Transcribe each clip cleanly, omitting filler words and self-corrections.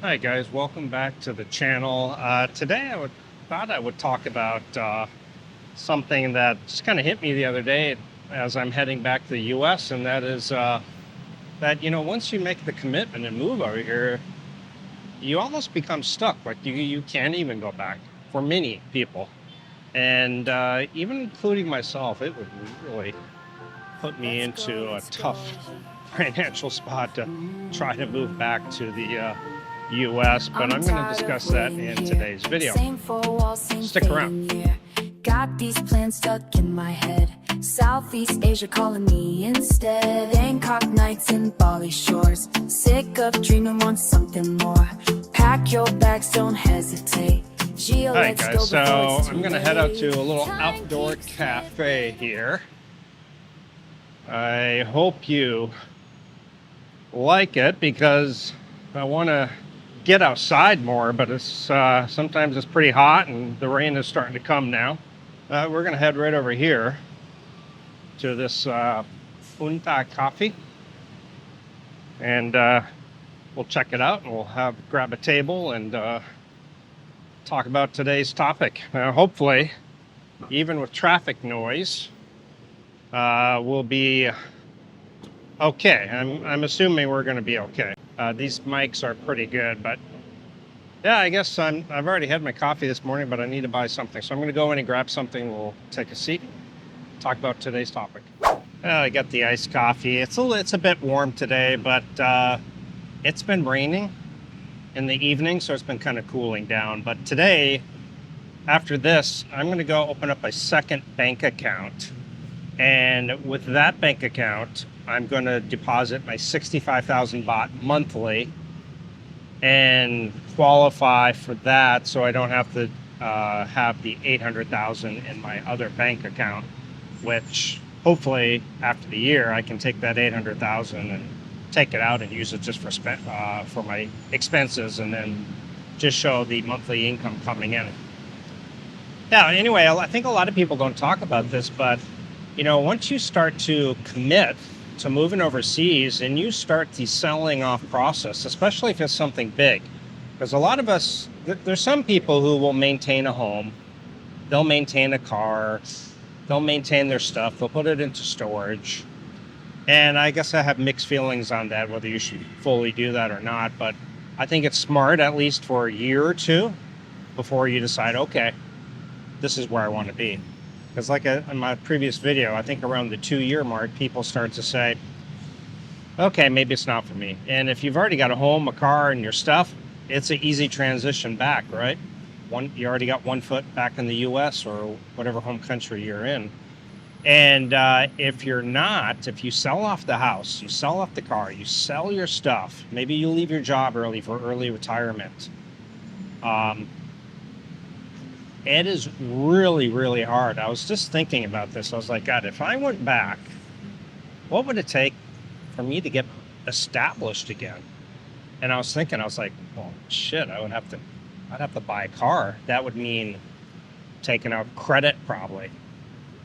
Hi guys, welcome back to the channel. Today thought I would talk about something that just kind of hit me the other day as I'm heading back to the US, and that is that once you make the commitment and move over here, you almost become stuck. Like you can't even go back for many people, and even including myself, it would really put me into a tough financial spot to try to move back to the US, but I'm going to discuss that in today's video. Stick around. Got these plans stuck in my head. Southeast Asia calling me instead. Bangkok nights and Bali shores. Sick of dreaming, want something more. Pack your bags, don't hesitate. Alright guys, so I'm going to head out to a little outdoor cafe here. I hope you like it because I want to get outside more, but it's sometimes it's pretty hot and the rain is starting to come now. We're gonna head right over here to this Unta coffee, and we'll check it out, and we'll grab a table and talk about today's topic. Hopefully, even with traffic noise, we'll be okay. I'm assuming we're going to be okay. These mics are pretty good, but yeah, I guess I've already had my coffee this morning, but I need to buy something. So I'm going to go in and grab something. We'll take a seat, talk about today's topic. I got the iced coffee. It's a bit warm today, but it's been raining in the evening, so it's been kind of cooling down. But today, after this, I'm going to go open up a second bank account. And with that bank account, I'm going to deposit my 65,000 baht monthly and qualify for that, so I don't have to have the 800,000 in my other bank account, which hopefully after the year I can take that 800,000 and take it out and use it just for my expenses, and then just show the monthly income coming in. Yeah, anyway, I think a lot of people don't talk about this, but once you start to commit to moving overseas and you start the selling off process, especially if it's something big, because a lot of us, there's some people who will maintain a home, they'll maintain a car, they'll maintain their stuff, they'll put it into storage. And I guess I have mixed feelings on that, whether you should fully do that or not. But I think it's smart, at least for a year or two, before you decide, okay, this is where I want to be. Because like in my previous video, I think around the 2-year mark, people start to say, okay, maybe it's not for me. And if you've already got a home, a car, and your stuff, it's an easy transition back, right? You already got one foot back in the US or whatever home country you're in. And if you're not, if you sell off the house, you sell off the car, you sell your stuff, maybe you leave your job early for early retirement. It is really, really hard. I was just thinking about this. I was like, God, if I went back, what would it take for me to get established again? And I was thinking, I was like, well, shit, I'd have to buy a car. That would mean taking out credit probably.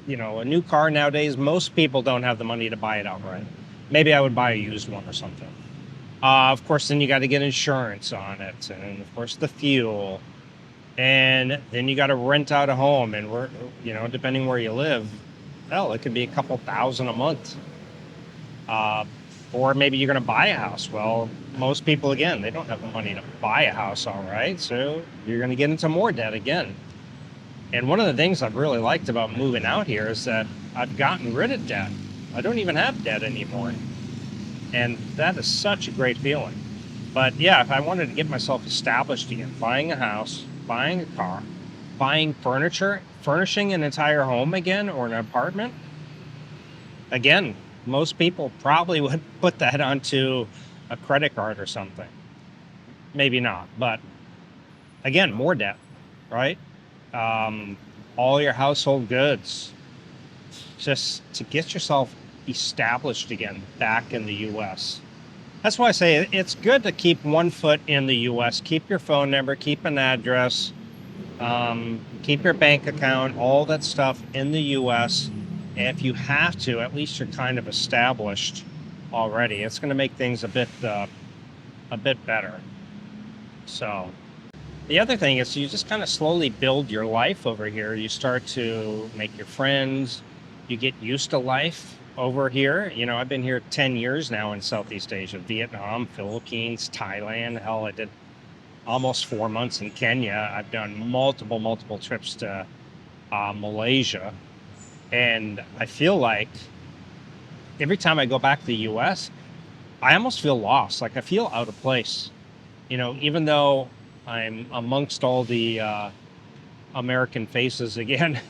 A new car nowadays, most people don't have the money to buy it outright. Maybe I would buy a used one or something. Of course, then you got to get insurance on it. And of course, the fuel. And then you got to rent out a home, and depending where you live, hell, it could be a couple thousand a month. Or maybe you're going to buy a house. Well, most people, again, they don't have the money to buy a house, all right? So you're going to get into more debt again. And one of the things I've really liked about moving out here is that I've gotten rid of debt. I don't even have debt anymore. And that is such a great feeling. But yeah, if I wanted to get myself established again, buying a house, buying a car, buying furniture, furnishing an entire home again or an apartment, again, most people probably would put that onto a credit card or something. Maybe not, but again, more debt, right? All your household goods, just to get yourself established again back in the US. That's why I say it's good to keep one foot in the US. Keep your phone number, keep an address, keep your bank account, all that stuff in the US. And if you have to, at least you're kind of established already. It's going to make things a bit better. So the other thing is you just kind of slowly build your life over here. You start to make your friends. You get used to life over here. You know, I've been here 10 years now in Southeast Asia, Vietnam, Philippines, Thailand. Hell, I did almost 4 months in Kenya. I've done multiple trips to Malaysia. And I feel like every time I go back to the US, I almost feel lost. Like I feel out of place. You know, even though I'm amongst all the American faces again,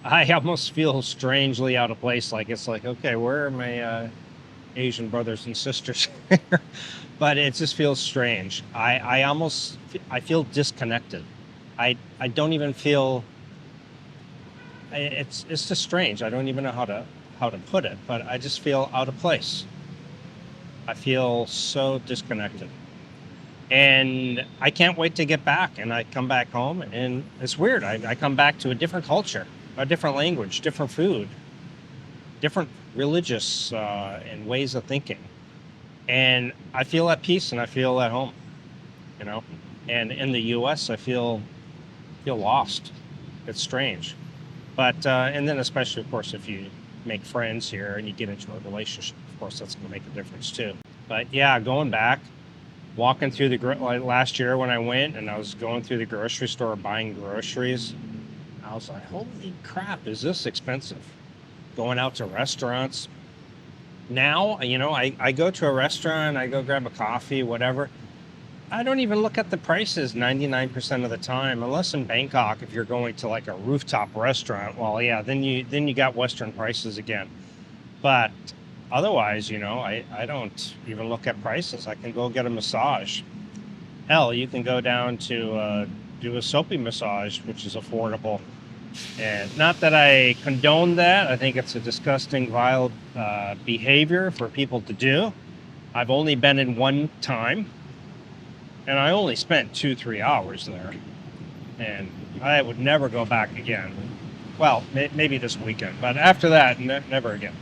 I almost feel strangely out of place. Like it's like, okay, where are my Asian brothers and sisters? But it just feels strange. I feel disconnected. I don't even feel. It's just strange. I don't even know how to put it, but I just feel out of place. I feel so disconnected. And I can't wait to get back. And I come back home, and it's weird. I come back to a different culture, a different language, different food, different religious and ways of thinking. And I feel at peace and I feel at home, you know. And in the U.S., I feel lost. It's strange. But, and then especially, of course, if you make friends here and you get into a relationship, of course, that's going to make a difference too. But yeah, going back, walking through like last year when I went and I was going through the grocery store buying groceries, I was like, holy crap, is this expensive? Going out to restaurants. Now, you know, I go to a restaurant, I go grab a coffee, whatever. I don't even look at the prices 99% of the time, unless in Bangkok, if you're going to like a rooftop restaurant, well, yeah, then you got Western prices again. But otherwise, you know, I don't even look at prices. I can go get a massage. Hell, you can go down to do a soapy massage, which is affordable. And not that I condone that. I think it's a disgusting, vile behavior for people to do. I've only been in one time, and I only spent 2-3 hours there. And I would never go back again. Well, maybe this weekend, but after that, never again.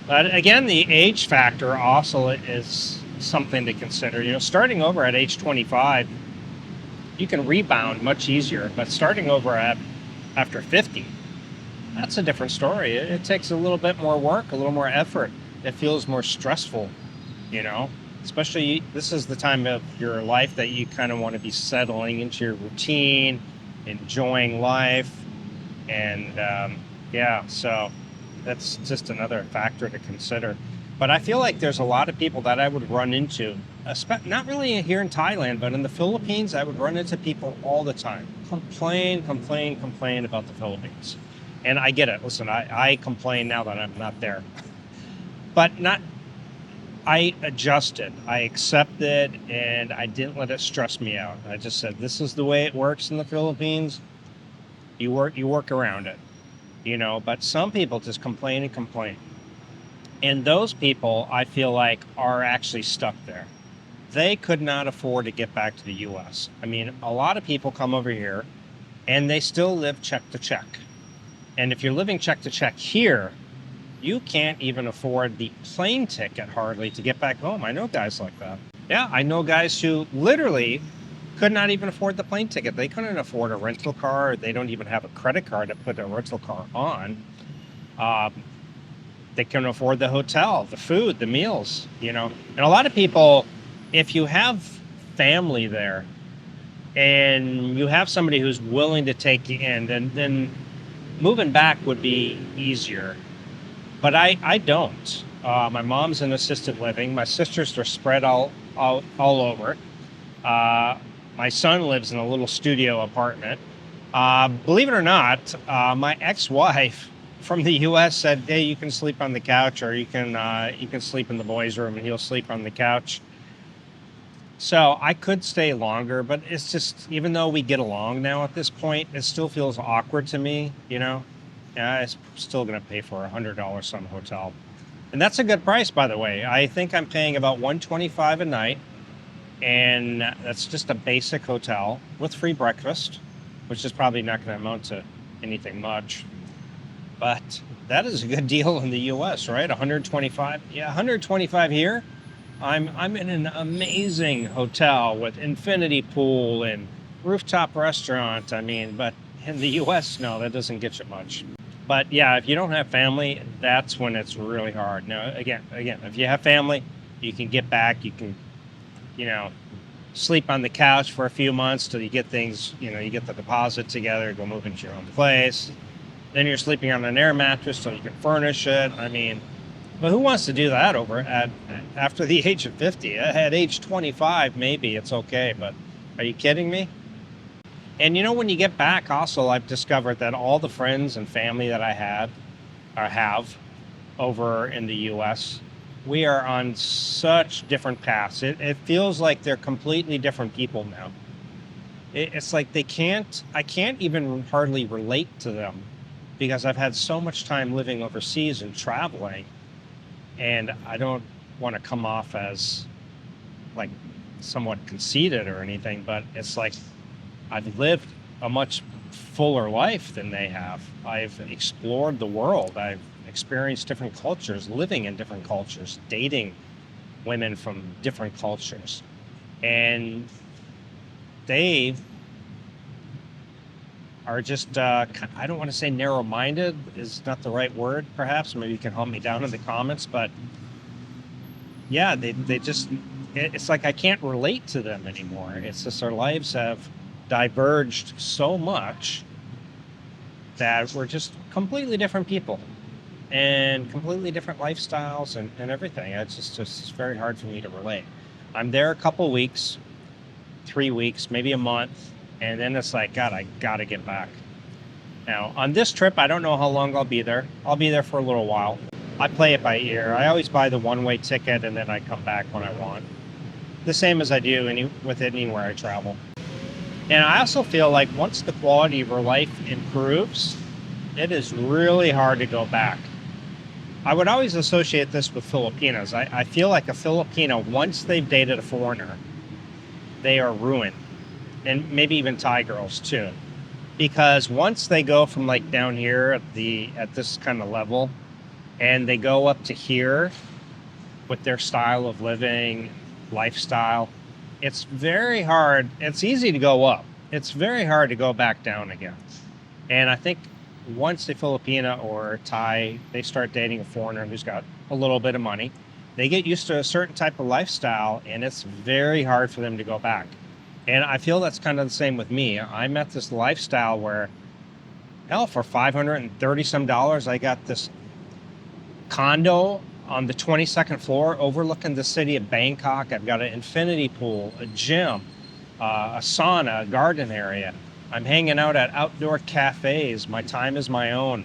But again, the age factor also is something to consider. You know, starting over at age 25, you can rebound much easier, but starting over after 50, that's a different story. It takes a little bit more work, a little more effort. It feels more stressful, you know, especially this is the time of your life that you kind of want to be settling into your routine, enjoying life. And yeah, so that's just another factor to consider. But I feel like there's a lot of people that I would run into, not really here in Thailand, but in the Philippines, I would run into people all the time. Complain about the Philippines. And I get it. Listen, I complain now that I'm not there. But I adjusted, I accepted, and I didn't let it stress me out. I just said, this is the way it works in the Philippines. You work around it, you know, but some people just complain. And those people, I feel like, are actually stuck there. They could not afford to get back to the US. I mean, a lot of people come over here and they still live check to check. And if you're living check to check here, you can't even afford the plane ticket hardly to get back home. I know guys like that. Yeah, I know guys who literally could not even afford the plane ticket. They couldn't afford a rental car. They don't even have a credit card to put a rental car on. They can afford the hotel, the food, the meals, you know. And a lot of people, if you have family there and you have somebody who's willing to take you in, then moving back would be easier. But I don't. My mom's in assisted living. My sisters are spread all over. My son lives in a little studio apartment. Believe it or not, my ex-wife from the U.S. said, hey, you can sleep on the couch, or you can sleep in the boys' room and he'll sleep on the couch. So I could stay longer, but it's just, even though we get along now at this point, it still feels awkward to me, you know? Yeah, I'm still going to pay for $100 some hotel. And that's a good price, by the way. I think I'm paying about $125 a night, and that's just a basic hotel with free breakfast, which is probably not going to amount to anything much. But that is a good deal in the U.S., right? 125. Yeah, 125 here. I'm in an amazing hotel with infinity pool and rooftop restaurant. I mean, but in the US, no, that doesn't get you much. But yeah, if you don't have family, that's when it's really hard. Now, again, if you have family, you can get back, you can, you know, sleep on the couch for a few months till you get things, you get the deposit together, go move into your own place. Then you're sleeping on an air mattress so you can furnish it. I mean, but who wants to do that after the age of 50? At age 25, maybe it's okay, but are you kidding me? And when you get back, also, I've discovered that all the friends and family that I had or have over in the US, we are on such different paths. It feels like they're completely different people now. It's like I can't even hardly relate to them because I've had so much time living overseas and traveling. And I don't want to come off as like somewhat conceited or anything, but it's like I've lived a much fuller life than they have. I've explored the world. I've experienced different cultures, living in different cultures, dating women from different cultures. And they are just, I don't want to say narrow-minded is not the right word, perhaps. Maybe you can help me down in the comments. But yeah, they just, it's like I can't relate to them anymore. It's just our lives have diverged so much that we're just completely different people and completely different lifestyles and everything. It's very hard for me to relate. I'm there a couple weeks, 3 weeks, maybe a month. And then it's like, God, I got to get back. Now, on this trip, I don't know how long I'll be there. I'll be there for a little while. I play it by ear. I always buy the one-way ticket, and then I come back when I want. The same as I do with anywhere I travel. And I also feel like once the quality of your life improves, it is really hard to go back. I would always associate this with Filipinos. I feel like a Filipino, once they've dated a foreigner, they are ruined. And maybe even Thai girls too, because once they go from like down here at this kind of level, and they go up to here with their style of living, lifestyle, it's very hard. It's easy to go up. It's very hard to go back down again. And I think once a Filipina or Thai, they start dating a foreigner who's got a little bit of money, they get used to a certain type of lifestyle, and it's very hard for them to go back. And I feel that's kind of the same with me. I'm at this lifestyle where, hell, for $530 some, I got this condo on the 22nd floor overlooking the city of Bangkok. I've got an infinity pool, a gym, a sauna, a garden area. I'm hanging out at outdoor cafes. My time is my own.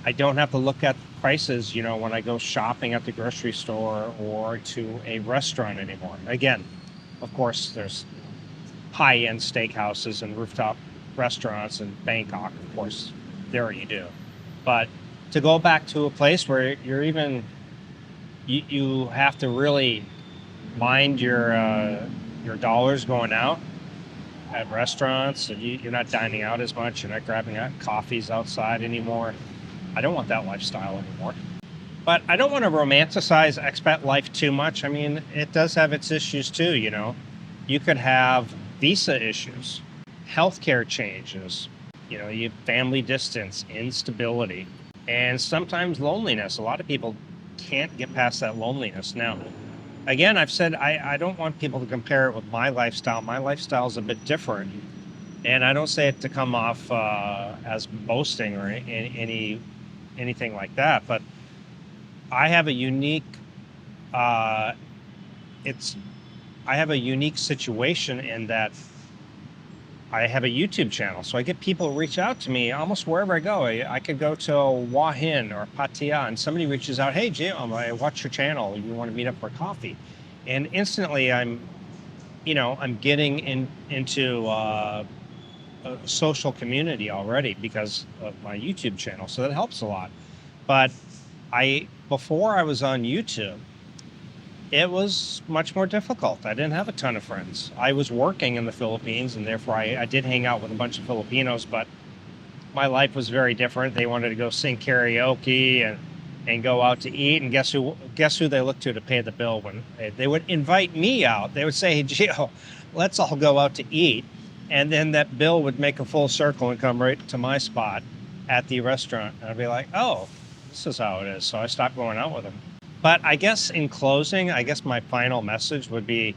I don't have to look at prices, when I go shopping at the grocery store or to a restaurant anymore. Again, of course, there's high-end steakhouses and rooftop restaurants in Bangkok, of course, there you do. But to go back to a place where you have to really mind your dollars going out at restaurants, and you're not dining out as much, you're not grabbing coffees outside anymore. I don't want that lifestyle anymore. But I don't want to romanticize expat life too much. I mean, it does have its issues too, You could have visa issues, healthcare changes, you have family distance, instability, and sometimes loneliness. A lot of people can't get past that loneliness. Now, again, I've said I don't want people to compare it with my lifestyle. My lifestyle is a bit different, and I don't say it to come off as boasting or anything like that, but I have a unique I have a unique situation in that I have a YouTube channel. So I get people reach out to me almost wherever I go. I could go to Hua Hin or Pattaya and somebody reaches out, hey, Jim, I watch your channel. You want to meet up for coffee? And instantly I'm getting into a social community already because of my YouTube channel. So that helps a lot. But before I was on YouTube, it was much more difficult. I didn't have a ton of friends. I was working in the Philippines, and therefore I did hang out with a bunch of Filipinos, but my life was very different. They wanted to go sing karaoke, and and go out to eat. And guess who they look to pay the bill when they would invite me out. They would say, hey, Gio, let's all go out to eat. And then that bill would make a full circle and come right to my spot at the restaurant. And I'd be like, oh, this is how it is. So I stopped going out with them. But I guess in closing, I guess my final message would be,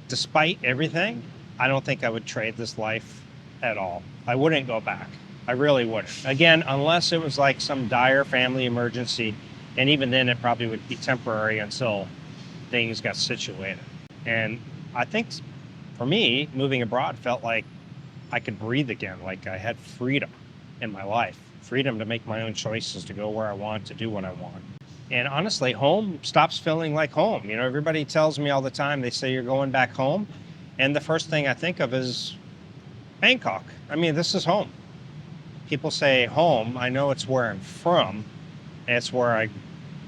despite everything, I don't think I would trade this life at all. I wouldn't go back. I really wouldn't. Again, unless it was like some dire family emergency, and even then it probably would be temporary until things got situated. And I think for me, moving abroad felt like I could breathe again, like I had freedom in my life, freedom to make my own choices, to go where I want, to do what I want. And honestly, home stops feeling like home. You know, everybody tells me all the time, they say you're going back home. And the first thing I think of is Bangkok. I mean, this is home. People say home. I know it's where I'm from. And it's where I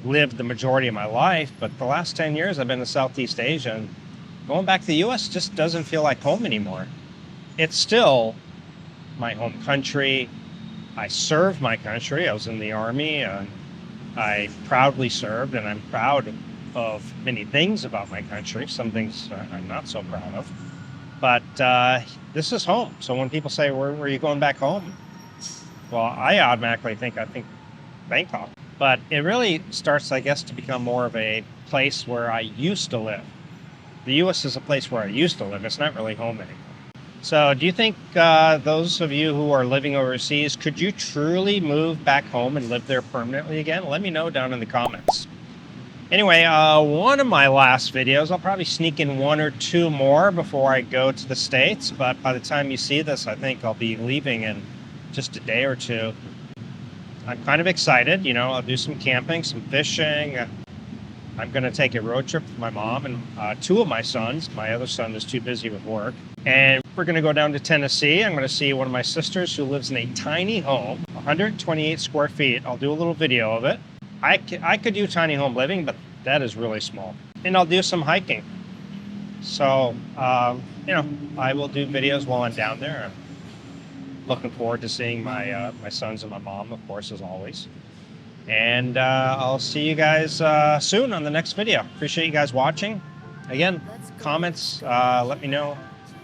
lived the majority of my life. But the last 10 years, I've been to Southeast Asia. And going back to the U.S. just doesn't feel like home anymore. It's still my home country. I served my country. I was in the Army. I proudly served, and I'm proud of many things about my country. Some things I'm not so proud of. But this is home. So when people say, where are you going back home? Well, I automatically think Bangkok. But it really starts, I guess, to become more of a place where I used to live. The U.S. is a place where I used to live. It's not really home anymore. So do you think those of you who are living overseas, could you truly move back home and live there permanently again? Let me know down in the comments. Anyway, one of my last videos, I'll probably sneak in one or two more before I go to the States. But by the time you see this, I think I'll be leaving in just a day or two. I'm kind of excited. You know, I'll do some camping, some fishing. I'm going to take a road trip with my mom and two of my sons. My other son is too busy with work. And we're going to go down to Tennessee. I'm going to see one of my sisters who lives in a tiny home, 128 square feet. I'll do a little video of it. I could do tiny home living, but that is really small. And I'll do some hiking. So, you know, I will do videos while I'm down there. I'm looking forward to seeing my sons and my mom, of course, as always. And I'll see you guys soon on the next video. Appreciate you guys watching. Again, comments, let me know.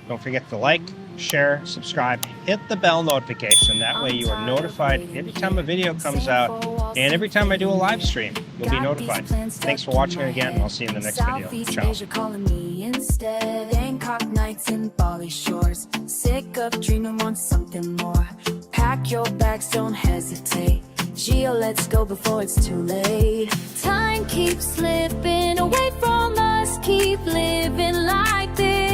Don't forget to like, share, subscribe, hit the bell notification. That way you are notified every time a video comes out, and every time I do a live stream, you'll be notified. Thanks for watching again, and I'll see you in the next video. Ciao. Calling me instead. Bangkok nights and Bali shores. Sick of dreaming, want something more. Pack your bags, don't hesitate. Gio, let's go before it's too late. Time keeps slipping away from us. Keep living like this.